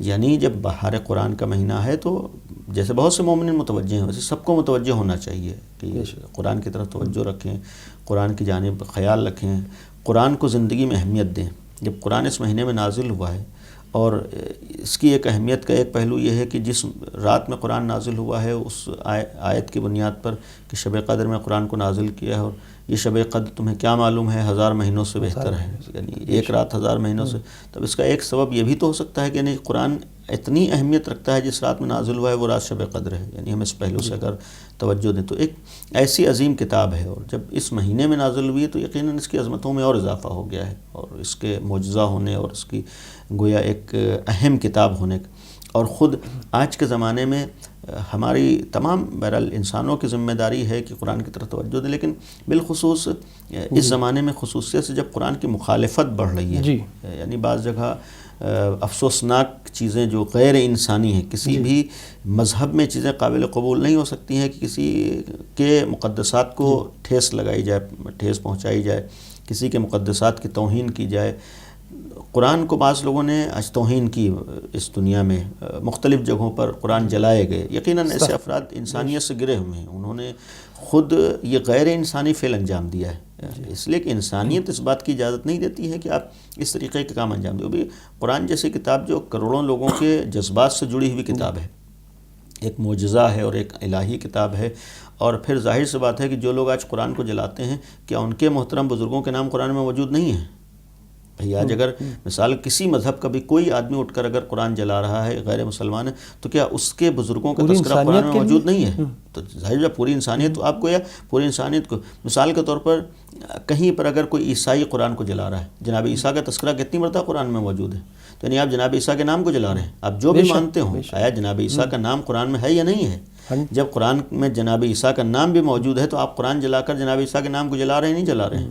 یعنی جب بہار قرآن کا مہینہ ہے تو جیسے بہت سے مومنین متوجہ ہیں ویسے سب کو متوجہ ہونا چاہیے کہ قرآن کی طرف توجہ رکھیں، قرآن کی جانب خیال رکھیں، قرآن کو زندگی میں اہمیت دیں۔ جب قرآن اس مہینے میں نازل ہوا ہے، اور اس کی ایک اہمیت کا ایک پہلو یہ ہے کہ جس رات میں قرآن نازل ہوا ہے اس آیت کی بنیاد پر کہ شب قدر میں قرآن کو نازل کیا ہے، اور یہ شب قدر تمہیں کیا معلوم ہے 1000 مہینوں سے بہتر ہے، یعنی ایک رات 1000 مہینوں سے۔ تب اس کا ایک سبب یہ بھی تو ہو سکتا ہے کہ نہیں قرآن اتنی اہمیت رکھتا ہے جس رات میں نازل ہوا ہے وہ رات شب قدر ہے، یعنی ہم اس پہلو سے اگر توجہ دیں تو ایک ایسی عظیم کتاب ہے، اور جب اس مہینے میں نازل ہوئی ہے تو یقیناً اس کی عظمتوں میں اور اضافہ ہو گیا ہے، اور اس کے معجزہ ہونے اور اس کی گویا ایک اہم کتاب ہونے کا۔ اور خود آج کے زمانے میں ہماری تمام بہرحال انسانوں کی ذمہ داری ہے کہ قرآن کی طرف توجہ دیں، لیکن بالخصوص اس زمانے میں خصوصیت سے جب قرآن کی مخالفت بڑھ رہی ہے، یعنی بعض جگہ افسوسناک چیزیں جو غیر انسانی ہیں، کسی بھی مذہب میں چیزیں قابل قبول نہیں ہو سکتی ہیں کہ کسی کے مقدسات کو ٹھیس لگائی جائے، ٹھیس پہنچائی جائے، کسی کے مقدسات کی توہین کی جائے۔ قرآن کو بعض لوگوں نے آج توہین کی اس دنیا میں، مختلف جگہوں پر قرآن جلائے گئے۔ یقیناً ایسے افراد انسانیت سے گرے ہوئے ہیں، انہوں نے خود یہ غیر انسانی فعل انجام دیا ہے، اس لیے کہ انسانیت اس بات کی اجازت نہیں دیتی ہے کہ آپ اس طریقے کے کام انجام دیں۔ بھی قرآن جیسی کتاب جو کروڑوں لوگوں کے جذبات سے جڑی ہوئی کتاب ہے، ایک معجزہ ہے اور ایک الہی کتاب ہے، اور پھر ظاہر سی بات ہے کہ جو لوگ آج قرآن کو جلاتے ہیں کیا ان کے محترم بزرگوں کے نام قرآن میں موجود نہیں ہیں؟ بھئی آج اگر مثال کسی مذہب کا بھی کوئی آدمی اٹھ کر اگر قرآن جلا رہا ہے، غیر مسلمان ہے، تو کیا اس کے بزرگوں کا تذکرہ قرآن میں موجود نہیں ہے؟ تو ظاہر ہے پوری انسانیت، تو آپ کو یا پوری انسانیت کو مثال کے طور پر کہیں پر اگر کوئی عیسائی قرآن کو جلا رہا ہے، جناب عیسیٰ کا تذکرہ کتنی مرتبہ قرآن میں موجود ہے، تو یعنی آپ جناب عیسیٰ کے نام کو جلا رہے ہیں، آپ جو بھی مانتے ہوں، آیا جناب عیسیٰ کا نام قرآن میں ہے یا نہیں ہے؟ جب قرآن میں جناب عیسیٰ کا نام بھی موجود ہے تو آپ قرآن جلا کر جناب عیسیٰ کے نام کو جلا رہے ہیں نہیں جلا رہے ہیں؟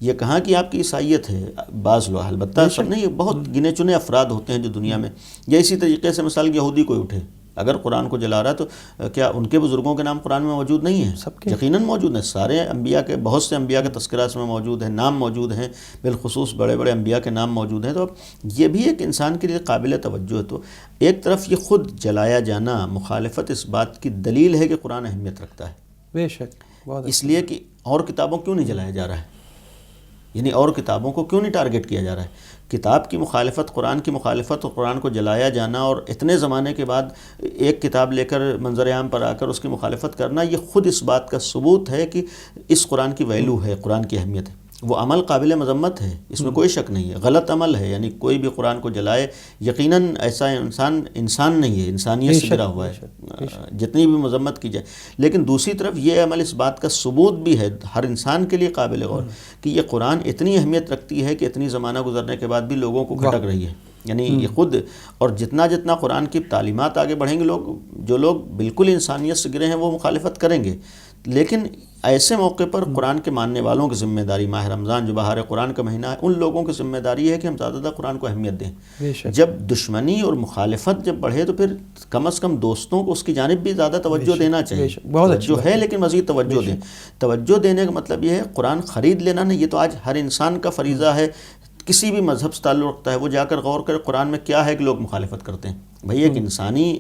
یہ کہاں کی آپ کی عیسائیت ہے؟ بعض لوگ، البتہ سب نہیں، بہت گنے چنے افراد ہوتے ہیں جو دنیا میں، یا اسی طریقے سے مثال یہودی کوئی اٹھے اگر قرآن کو جلا رہا ہے تو کیا ان کے بزرگوں کے نام قرآن میں موجود نہیں ہیں؟ یقیناً موجود ہیں، سارے انبیاء کے، بہت سے انبیاء کے تذکرہ اس میں موجود ہیں، نام موجود ہیں، بالخصوص بڑے بڑے انبیاء کے نام موجود ہیں۔ تو یہ بھی ایک انسان کے لیے قابل توجہ ہے۔ تو ایک طرف یہ خود جلایا جانا مخالفت اس بات کی دلیل ہے کہ قرآن اہمیت رکھتا ہے، بے شک، اس لیے کہ اور کتابوں کیوں نہیں جلایا جا رہا ہے، یعنی اور کتابوں کو کیوں نہیں ٹارگٹ کیا جا رہا ہے؟ کتاب کی مخالفت، قرآن کی مخالفت اور قرآن کو جلایا جانا، اور اتنے زمانے کے بعد ایک کتاب لے کر منظر عام پر آ کر اس کی مخالفت کرنا، یہ خود اس بات کا ثبوت ہے کہ اس قرآن کی ویلو ہے، قرآن کی اہمیت ہے۔ وہ عمل قابل مذمت ہے، اس میں کوئی شک نہیں ہے، غلط عمل ہے، یعنی کوئی بھی قرآن کو جلائے یقیناً ایسا انسان نہیں ہے، انسانیت سے گرا ہوا ہے، جتنی بھی مذمت کی جائے۔ لیکن دوسری طرف یہ عمل اس بات کا ثبوت بھی ہے ہر انسان کے لیے قابل غور کہ یہ قرآن اتنی اہمیت رکھتی ہے کہ اتنی زمانہ گزرنے کے بعد بھی لوگوں کو کھٹک رہی ہے، یعنی یہ خود، اور جتنا قرآن کی تعلیمات آگے بڑھیں گے، جو لوگ بالکل انسانیت سے گرے ہیں وہ مخالفت کریں گے، لیکن ایسے موقع پر قرآن کے ماننے والوں کی ذمہ داری، ماہ رمضان جو بہار قرآن کا مہینہ ہے، ان لوگوں کی ذمہ داری ہے کہ ہم زیادہ قرآن کو اہمیت دیں۔ جب دشمنی اور مخالفت جب بڑھے تو پھر کم از کم دوستوں کو اس کی جانب بھی زیادہ توجہ دینا چاہیے، توجہ ہے لیکن مزید توجہ دیں۔ توجہ دینے کا مطلب یہ ہے قرآن خرید لینا نہیں، یہ تو آج ہر انسان کا فریضہ ہے، کسی بھی مذہب سے تعلق رکھتا ہے وہ جا کر غور کرے قرآن میں کیا ہے کہ لوگ مخالفت کرتے ہیں۔ بھئی ایک انسانی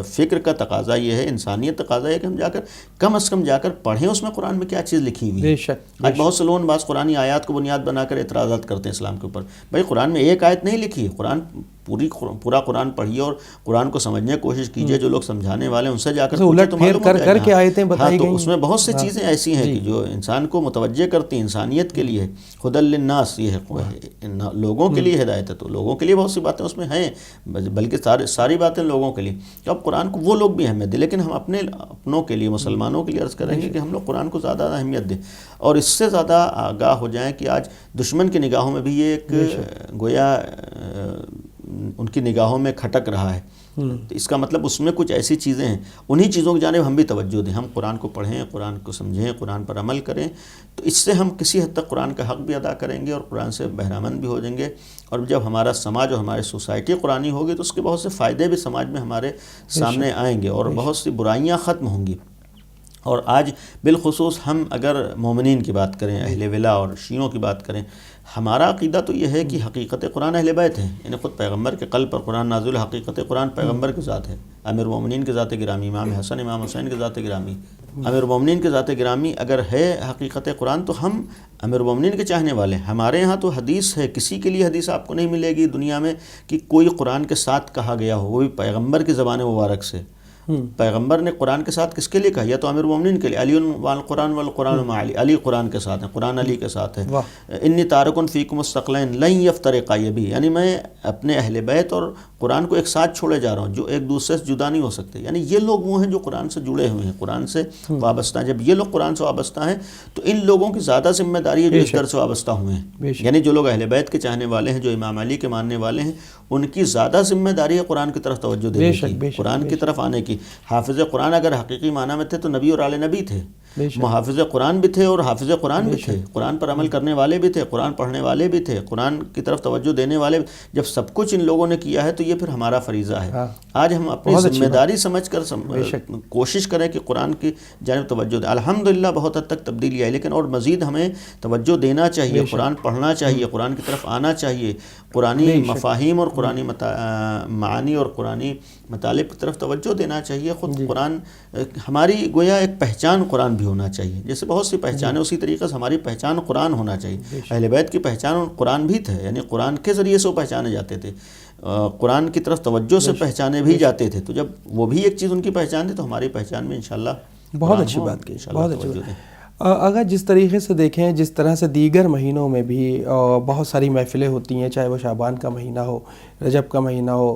فکر کا تقاضا یہ ہے، انسانیت تقاضا ہے کہ ہم جا کر کم از کم جا کر پڑھیں اس میں قرآن میں کیا چیز لکھی ہوئی ہے۔ آج بہت سے لوگ بعض قرآنی آیات کو بنیاد بنا کر اعتراضات کرتے ہیں اسلام کے اوپر۔ بھئی قرآن میں ایک آیت نہیں لکھی ہے، قرآن پورا قرآن پڑھیے اور قرآن کو سمجھنے کی کوشش کیجیے، جو لوگ سمجھانے والے ہیں ان سے جا کر الٹ پھیر کر کے آیتیں بتائی گئی ہیں، تو اس میں بہت سی چیزیں ایسی ہیں کہ جو انسان کو متوجہ کرتی ہیں، انسانیت کے لیے ہدی للناس، یہ ہے لوگوں کے لیے ہدایت ہے، تو لوگوں کے لیے بہت سی باتیں اس میں ہیں، بلکہ ساری باتیں لوگوں کے لیے۔ تو اب قرآن کو وہ لوگ بھی اہمیت دیں، لیکن ہم اپنوں کے لیے، مسلمانوں کے لیے عرض کریں گے کہ ہم لوگ قرآن کو زیادہ اہمیت دیں، اور اس سے زیادہ آگاہ ہو جائیں کہ آج دشمن کی نگاہوں میں بھی یہ ایک گویا ان کی نگاہوں میں کھٹک رہا ہے، اس کا مطلب اس میں کچھ ایسی چیزیں ہیں، انہی چیزوں کی جانب ہم بھی توجہ دیں، ہم قرآن کو پڑھیں، قرآن کو سمجھیں، قرآن پر عمل کریں، تو اس سے ہم کسی حد تک قرآن کا حق بھی ادا کریں گے اور قرآن سے بہرامند بھی ہو جائیں گے، اور جب ہمارا سماج اور ہماری سوسائٹی قرآنی ہوگی تو اس کے بہت سے فائدے بھی سماج میں ہمارے سامنے آئیں گے، اور بہت سی برائیاں ختم ہوں گی۔ اور آج بالخصوص ہم اگر مومنین کی بات کریں، اہل ولا اور شیعوں کی بات کریں، ہمارا عقیدہ تو یہ ہے کہ حقیقت قرآن اہل بیت ہے، یعنی خود پیغمبر کے قلب پر قرآن نازل، حقیقت قرآن پیغمبر کی ذات ہے، امیر المومنین کی ذات گرامی، امام حسن امام حسین کی ذات گرامی، امیر المومنین کی ذات گرامی اگر ہے حقیقت قرآن تو ہم امیر المومنین کے چاہنے والے ہیں۔ ہمارے ہاں تو حدیث ہے، کسی کے لیے حدیث آپ کو نہیں ملے گی دنیا میں کہ کوئی قرآن کے ساتھ کہا گیا ہو، وہ بھی پیغمبر کی زبان مبارک سے۔ پیغمبر نے قرآن کے ساتھ کس کے لیے کہا؟ یا تو امیر المومنین کے لیے، علی والقرآن والقرآن مع علی، علی قرآن کے ساتھ ہے، قرآن علی کے ساتھ ہے۔ انی تارکن فیکم الثقلین لن یفترقا، یہ بھی یعنی میں اپنے اہل بیت اور قرآن کو ایک ساتھ چھوڑے جا رہا ہوں جو ایک دوسرے سے جدا نہیں ہو سکتے، یعنی یہ لوگ وہ ہیں جو قرآن سے جڑے ہوئے ہیں، قرآن سے وابستہ ہیں۔ جب یہ لوگ قرآن سے وابستہ ہیں تو ان لوگوں کی زیادہ ذمہ داری ہے جو اس در سے وابستہ ہوئے ہیں، یعنی جو لوگ اہل بیت کے چاہنے والے ہیں، جو امام علی کے ماننے والے ہیں، ان کی زیادہ ذمہ داری ہے قرآن کی طرف توجہ دینے کی، قرآن کی طرف آنے کی۔ حافظ قرآن اگر حقیقی معنی میں تھے تو نبی اور آل نبی تھے، محافظ قرآن بھی تھے اور حافظ قرآن بھی تھے، قرآن پر عمل کرنے والے بھی تھے، قرآن پڑھنے والے بھی تھے، قرآن کی طرف توجہ دینے والے۔ جب سب کچھ ان لوگوں نے کیا ہے تو یہ پھر ہمارا فریضہ ہے۔ آج ہم اپنی ذمہ داری سمجھ کر کوشش کریں کہ قرآن کی جانب توجہ دیں۔ الحمدللہ بہت حد تک تبدیلی آئی، لیکن اور مزید ہمیں توجہ دینا چاہیے، قرآن پڑھنا چاہیے، قرآن کی طرف آنا چاہیے، قرآنی مفاہیم اور قرآنی معانی اور قرآنی مطالب کی طرف توجہ دینا چاہیے۔ خود قرآن ہماری گویا ایک پہچان قرآن بھی ہونا چاہیے، جیسے بہت سی پہچانیں اسی طریقے سے ہماری پہچان قرآن ہونا چاہیے۔ اہل بیت کی پہچان قرآن بھی تھے، یعنی قرآن کے ذریعے سے وہ پہچانے جاتے تھے، قرآن کی طرف توجہ سے پہچانے بھی جاتے تھے، تو جب وہ بھی ایک چیز ان کی پہچان تھی تو ہماری پہچان میں انشاءاللہ بہت اچھی بات کی، بہت اچھی بات۔ اگر جس طریقے سے دیکھیں، جس طرح سے دیگر مہینوں میں بھی بہت ساری محفلیں ہوتی ہیں، چاہے وہ شعبان کا مہینہ ہو، رجب کا مہینہ ہو،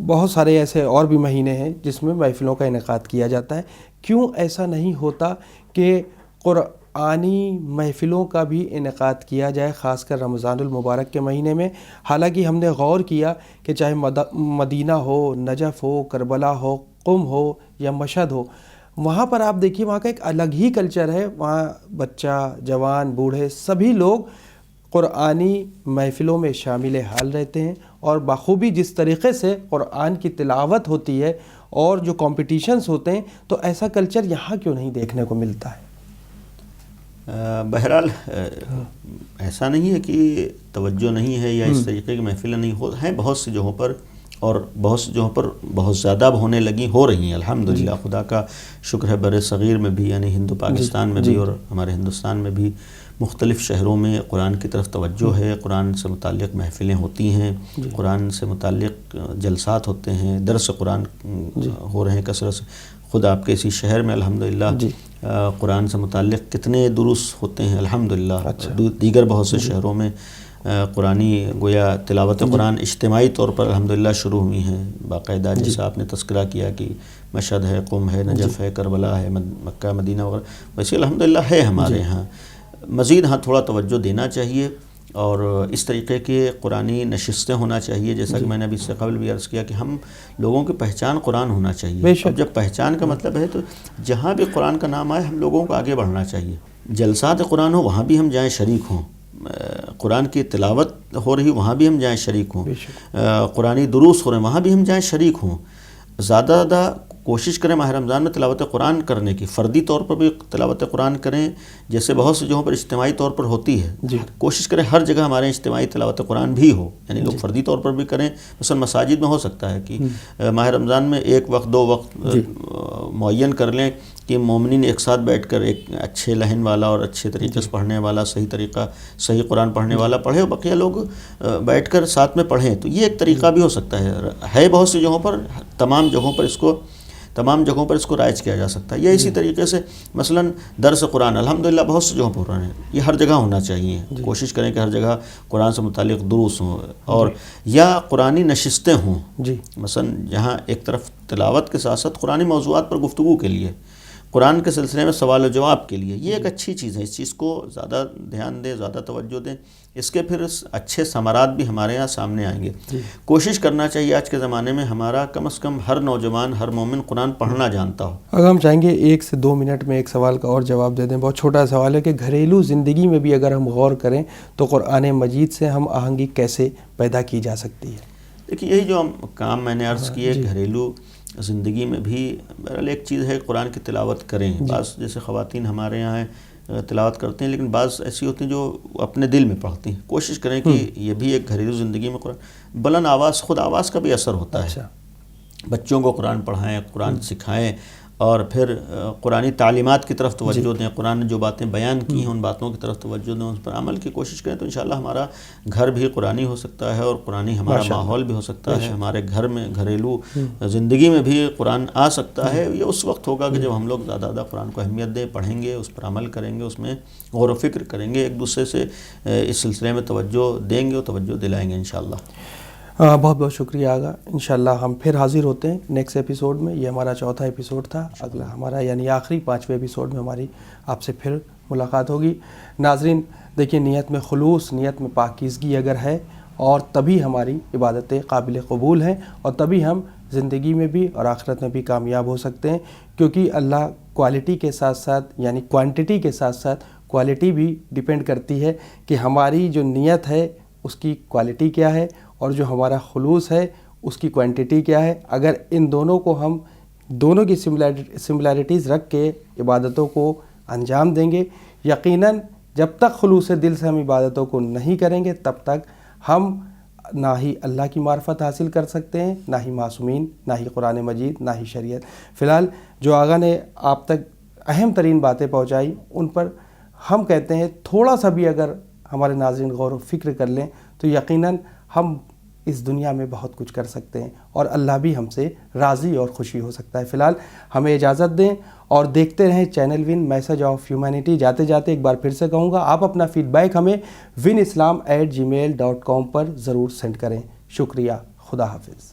بہت سارے ایسے اور بھی مہینے ہیں جس میں محفلوں کا انعقاد کیا جاتا ہے، کیوں ایسا نہیں ہوتا کہ قرآنی محفلوں کا بھی انعقاد کیا جائے، خاص کر رمضان المبارک کے مہینے میں؟ حالانکہ ہم نے غور کیا کہ چاہے مدینہ ہو، نجف ہو، کربلا ہو، قم ہو یا مشہد ہو، وہاں پر آپ دیکھیے وہاں کا ایک الگ ہی کلچر ہے، وہاں بچہ، جوان، بوڑھے سبھی لوگ قرآنی محفلوں میں شامل حال رہتے ہیں، اور بخوبی جس طریقے سے قرآن کی تلاوت ہوتی ہے اور جو کمپٹیشنز ہوتے ہیں، تو ایسا کلچر یہاں کیوں نہیں دیکھنے کو ملتا ہے؟ بہرحال ایسا نہیں ہے کہ توجہ نہیں ہے یا اس طریقے کی محفلیں نہیں ہیں، بہت سی جگہوں پر، اور بہت سی جگہوں پر بہت زیادہ اب ہونے لگی، ہو رہی ہیں الحمدللہ، خدا کا شکر ہے۔ بر صغیر میں بھی، یعنی ہندو پاکستان میں بھی اور ہمارے ہندوستان میں بھی مختلف شہروں میں قرآن کی طرف توجہ ہے، قرآن سے متعلق محفلیں ہوتی ہیں، قرآن سے متعلق جلسات ہوتے ہیں، درس قرآن ہو رہے ہیں کثرت سے۔ خود آپ کے اسی شہر میں الحمدللہ قرآن سے متعلق کتنے دروس ہوتے ہیں الحمدللہ۔ دیگر بہت سے شہروں میں قرآنی گویا تلاوت قرآن اجتماعی طور پر الحمدللہ شروع ہوئی ہیں باقاعدہ، جیسے آپ نے تذکرہ کیا کہ مشہد ہے، قم ہے، نجف ہے، کربلا ہے، مکہ مدینہ وغیرہ، ویسے الحمدللہ ہے ہمارے ہاں۔ مزید ہاں تھوڑا توجہ دینا چاہیے، اور اس طریقے کے قرآنی نشستیں ہونا چاہیے، جیسا کہ میں نے ابھی اس سے قبل بھی عرض کیا کہ ہم لوگوں کی پہچان قرآن ہونا چاہیے۔ اب جب پہچان کا مطلب ہے تو جہاں بھی قرآن کا نام آئے ہم لوگوں کو آگے بڑھنا چاہیے، جلسات قرآن ہو وہاں بھی ہم جائیں شریک ہوں، قرآن کی تلاوت ہو رہی وہاں بھی ہم جائیں شریک ہوں، قرآنی دروس ہو رہے ہیں وہاں بھی ہم جائیں شریک ہوں۔ زیادہ زیادہ کوشش کریں ماہ رمضان میں تلاوت قرآن کرنے کی، فردی طور پر بھی تلاوت قرآن کریں، جیسے بہت سی جگہوں پر اجتماعی طور پر ہوتی ہے، کوشش کریں ہر جگہ ہمارے اجتماعی تلاوت قرآن بھی ہو، یعنی لوگ فردی طور پر بھی کریں۔ مثلا مساجد میں ہو سکتا ہے کہ ماہ رمضان میں ایک وقت دو وقت معین کر لیں کہ مومنین ایک ساتھ بیٹھ کر ایک اچھے لہن والا اور اچھے طریقے سے پڑھنے والا، صحیح قرآن پڑھنے والا پڑھے، اور بقیہ لوگ بیٹھ کر ساتھ میں پڑھیں، تو یہ ایک طریقہ بھی ہو سکتا ہے بہت سی جگہوں پر، تمام جگہوں پر اس کو رائج کیا جا سکتا ہے۔ یا اسی طریقے سے مثلا درس قرآن الحمدللہ بہت سی جگہوں پر ہو رہے ہیں، یہ ہر جگہ ہونا چاہیے، کوشش کریں کہ ہر جگہ قرآن سے متعلق دروس ہوں، اور یا قرآنی نشستیں ہوں، مثلا جہاں ایک طرف تلاوت کے ساتھ ساتھ قرآنی موضوعات پر گفتگو کے لیے، قرآن کے سلسلے میں سوال و جواب کے لیے، یہ ایک اچھی چیز ہے، اس چیز کو زیادہ دھیان دیں، زیادہ توجہ دیں، اس کے پھر اچھے ثمرات بھی ہمارے یہاں سامنے آئیں گے۔ کوشش کرنا چاہیے آج کے زمانے میں ہمارا کم از کم ہر نوجوان، ہر مومن قرآن پڑھنا جانتا ہو۔ اگر ہم چاہیں گے 1 سے 2 منٹ میں ایک سوال کا اور جواب دے دیں، بہت چھوٹا سوال ہے کہ گھریلو زندگی میں بھی اگر ہم غور کریں تو قرآن مجید سے ہم آہنگی کیسے پیدا کی جا سکتی ہے؟ دیکھیے یہی جو کام میں نے عرض کیے، گھریلو زندگی میں بھی بہرحال ایک چیز ہے قرآن کی تلاوت کریں. بعض جیسے خواتین ہمارے یہاں ہیں تلاوت کرتے ہیں، لیکن بعض ایسی ہوتی ہیں جو اپنے دل میں پڑھتی ہیں. کوشش کریں کہ یہ بھی ایک گھریلو زندگی میں قرآن بلند آواز، خود آواز کا بھی اثر ہوتا ہے. بچوں کو قرآن پڑھائیں، قرآن سکھائیں، اور پھر قرآنی تعلیمات کی طرف توجہ دیں. قرآن نے جو باتیں بیان کی ہیں ان باتوں کی طرف توجہ دیں، اس پر عمل کی کوشش کریں، تو انشاءاللہ ہمارا گھر بھی قرآنی ہو سکتا ہے اور قرآنی ہمارا ماحول بھی ہو سکتا ہے. ہمارے گھر میں گھریلو زندگی میں بھی قرآن آ سکتا ہے. یہ اس وقت ہوگا کہ جب ہم لوگ زیادہ زیادہ قرآن کو اہمیت دیں، پڑھیں گے، اس پر عمل کریں گے، اس میں غور و فکر کریں گے، ایک دوسرے سے اس سلسلے میں توجہ دیں گے اور توجہ دلائیں گے انشاءاللہ. بہت بہت شکریہ آغا. انشاءاللہ ہم پھر حاضر ہوتے ہیں نیکسٹ ایپیسوڈ میں. یہ ہمارا چوتھا ایپیسوڈ تھا. اگلا ہمارا یعنی آخری 5ویں ایپیسوڈ میں ہماری آپ سے پھر ملاقات ہوگی. ناظرین دیکھیں، نیت میں خلوص، نیت میں پاکیزگی اگر ہے اور تبھی ہماری عبادتیں قابل قبول ہیں، اور تبھی ہم زندگی میں بھی اور آخرت میں بھی کامیاب ہو سکتے ہیں. کیونکہ اللہ کوالٹی کے ساتھ ساتھ یعنی کوانٹٹی کے ساتھ ساتھ کوالٹی بھی ڈیپینڈ کرتی ہے کہ ہماری جو نیت ہے اس کی کوالٹی کیا ہے اور جو ہمارا خلوص ہے اس کی کوانٹٹی کیا ہے. اگر ان دونوں کو ہم دونوں کی سملیرٹیز رکھ کے عبادتوں کو انجام دیں گے، یقیناً جب تک خلوص دل سے ہم عبادتوں کو نہیں کریں گے تب تک ہم نہ ہی اللہ کی معرفت حاصل کر سکتے ہیں، نہ ہی معصومین، نہ ہی قرآن مجید، نہ ہی شریعت. فی الحال جو آغا نے آپ تک اہم ترین باتیں پہنچائی ان پر ہم کہتے ہیں تھوڑا سا بھی اگر ہمارے ناظرین غور و فکر کر لیں تو یقیناً ہم اس دنیا میں بہت کچھ کر سکتے ہیں اور اللہ بھی ہم سے راضی اور خوشی ہو سکتا ہے. فی الحال ہمیں اجازت دیں اور دیکھتے رہیں channel one message of humanity. جاتے جاتے ایک بار پھر سے کہوں گا، آپ اپنا فیڈ بیک ہمیں winislam@gmail.com پر ضرور سینڈ کریں. شکریہ. خدا حافظ.